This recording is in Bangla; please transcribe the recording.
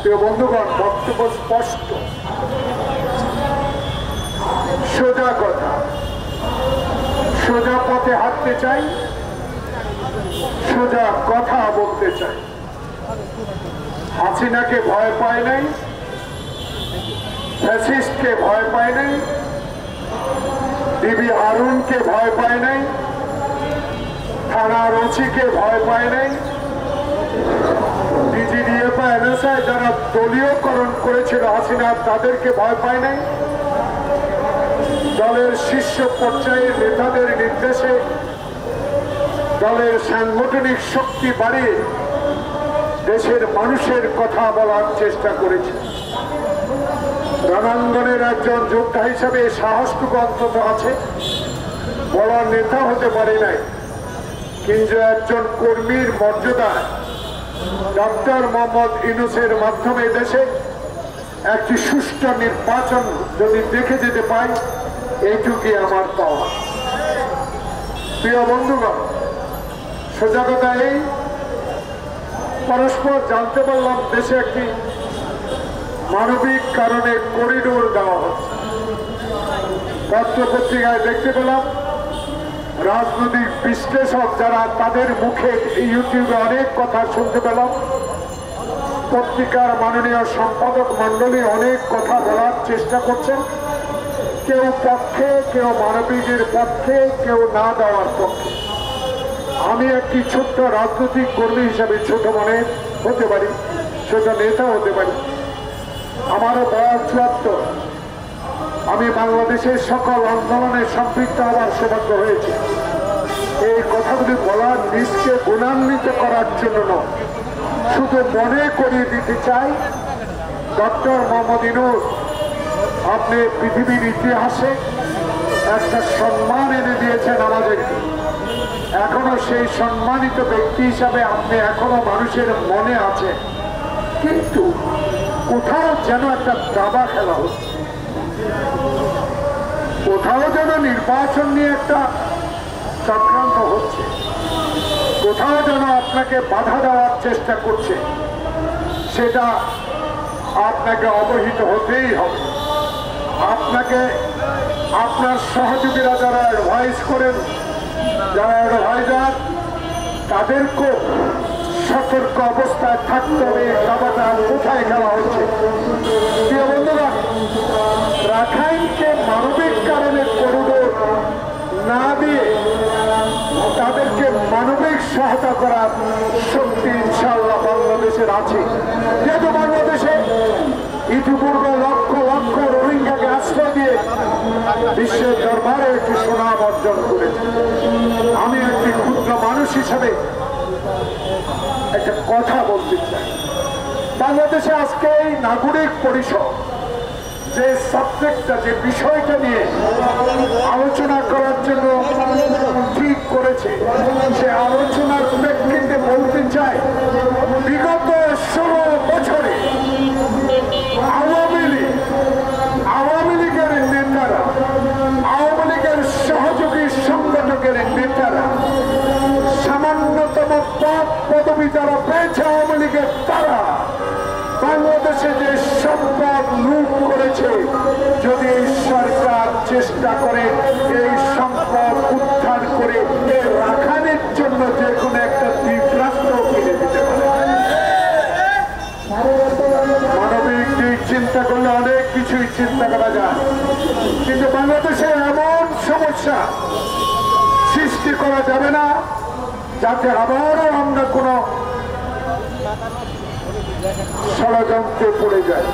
প্রিয় বন্ধুগণ, বক্তব্য স্পষ্ট, সোজা কথা, সোজা পথে হাঁটতে চাই, সোজা কথা বলতে চাই। হাসিনাকে ভয় পায় নাই, ফ্যাসিস্টকে ভয় পায় নাই, ডিবি হারুনকে ভয় পায় নাই, থানার ওসিকে ভয় পায় নাই, ডিজিডিএফআই এনএসআই যারা দলীয়করণ করেছিল হাসিনা তাদেরকে ভয় পায় নাই। দলের শীর্ষ পর্যায়ের নেতাদের নির্দেশে দলের সাংগঠনিক শক্তি বাড়িয়ে দেশের মানুষের কথা বলার চেষ্টা করেছে। রণাঙ্গনের একজন যোদ্ধা হিসাবে সাহসটুকু অন্তত আছে। বড় নেতা হতে পারে নাই, কিন্তু একজন কর্মীর মর্যাদায় ডক্টর মোহাম্মদ ইউনূসের মাধ্যমে দেশে একটি সুষ্ঠু নির্বাচন যদি দেখে যেতে পাই, এইটুকুই আমার পাওয়া। প্রিয় বন্ধুগণ, সোজা কথা এই, পরস্পর জানতে পারলাম দেশে একটি মানবিক কারণে করিডোর দেওয়া হচ্ছে। পত্র পত্রিকায় দেখতে পেলাম রাজনৈতিক বিশ্লেষক যারা, তাদের মুখে ইউটিউবে অনেক কথা শুনতে পেলাম। পত্রিকার মাননীয় সম্পাদক মন্ডলী অনেক কথা বলার চেষ্টা করছেন, কেউ পক্ষে, কেউ মানবিকের পক্ষে, কেউ না দেওয়ার পক্ষে। আমি একটি ছোট্ট রাজনৈতিক কর্মী হিসাবে ছোট মনে হতে পারি, ছোট নেতা হতে পারি। আমারও বয়স ৭৪। আমি বাংলাদেশের সকল আন্দোলনে সম্পৃক্ত হওয়ার সৌভাগ্য হয়েছে। এই কথাগুলি বলার নিজকে গুণান্বিত করার জন্য নয়, শুধু মনে করিয়ে দিতে চাই, ডক্টর মোহাম্মদ ইউনূস আপনি পৃথিবীর ইতিহাসে একটা সম্মান এনে দিয়েছেন আমাদেরকে। এখনো সেই সম্মানিত ব্যক্তি হিসাবে আপনি এখনো মানুষের মনে আছেন, কিন্তু কোথাও যেন একটা দাবা খেলা হচ্ছে, কোথাও যেন নির্বাচন নিয়ে একটা চক্রান্ত হচ্ছে, কোথাও যেন আপনাকে বাধা দেওয়ার চেষ্টা করছে। সেটা আপনাকে অবহিত হতেই হবে। আপনাকে আপনার সহযোগীরা যারা অ্যাডভাইস করেন, যারা অ্যাডভাইজার, তাদেরকেও সতর্ক অবস্থায় থাকতে হবে। দাবাটা কোথায় খেলা হচ্ছে? প্রিয় বন্ধুরা, রাখাইনকে মানবিক কারণে করিডোর না দিয়ে তাদেরকে মানবিক সহায়তা করার শক্তি ইনশাআল্লাহ বাংলাদেশের আছে। যেহেতু বাংলাদেশে ইতিপূর্বে লক্ষ লক্ষ রোহিঙ্গাকে আশ্রয় দিয়ে বিশ্বের দরবারে একটি সুনাম অর্জন করেছে। আমি একটি ক্ষুদ্র মানুষ হিসাবে একটা কথা বলতে চাই। বাংলাদেশে আজকে এই নাগরিক পরিষদ যে সাবজেক্টটা, যে বিষয়টা নিয়ে আলোচনা করার জন্য ঠিক করেছে, সে আলোচনার প্রেক্ষিতে বলতে চাই, বিগত 16 বছরে আওয়ামী লীগের নেতারা, আওয়ামী লীগের সহযোগী সংগঠকের নেতারা, সামান্যতম পদ পদবি যারা পেয়েছে আওয়ামী লীগের, তারা বাংলাদেশে যে সম্পদ লুট করেছে, যদি এই সরকার চেষ্টা করে এই সম্পদ উদ্ধার করে রাখানোর জন্য যে কোনো একটা দ্বীপরাষ্ট্র কিনে দিতে পারে। মানবিক দিক চিন্তা করলে অনেক কিছুই চিন্তা করা যায়, কিন্তু বাংলাদেশে এমন সমস্যা সৃষ্টি করা যাবে না যাতে আবারও আমরা কোনো ষড়যন্ত্রে পড়ে যায়।